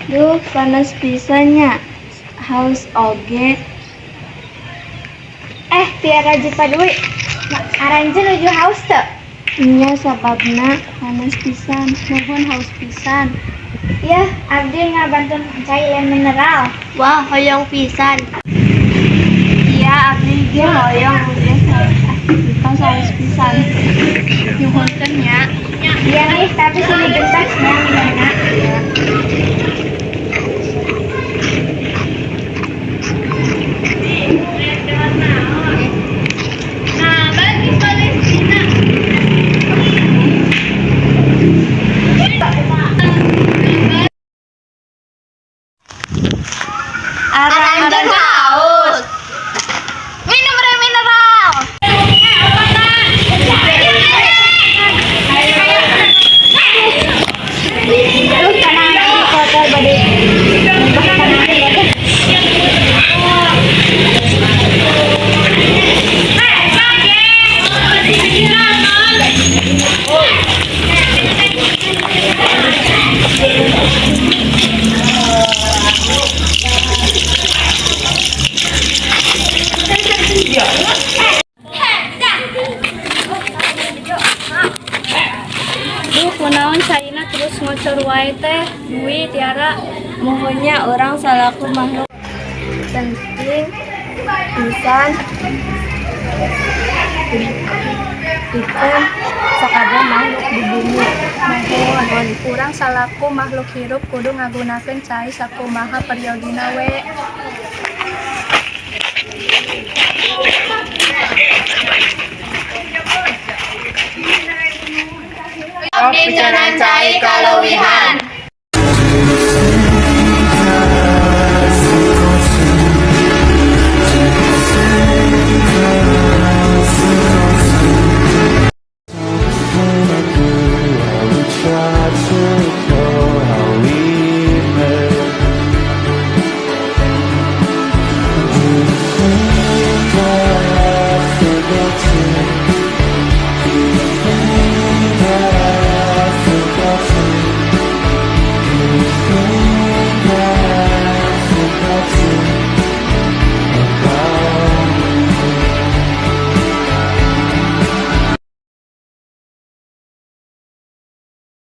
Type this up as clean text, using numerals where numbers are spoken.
Duh, panas pisannya. Haus oge. Tiara Jipa Dwi. Aranjeun nuju haus teu? Nya sababna panas pisan. Nuhun haus pisan. Yah, abdi ngabantu cairan mineral. Wah, hoyong pisan. Iya, abdi ge hoyong udah aktivitas haus pisan. Nyuhunkeun nya. Iya nih, tapi sini gentasnya minumna. Aranjeun haus. Minum air mineral. Terus tanah kotor bade. Duh, kunaon caina terus ngocor wae teh. Dwi, Tiara, mohonnya orang salaku makhluk penting pisan pikeun sakabeh makhluk di bumi. Mohon urang salaku makhluk hirup kudu ngagunakeun cai sakumaha periodina we. Picaran cai kalawihan.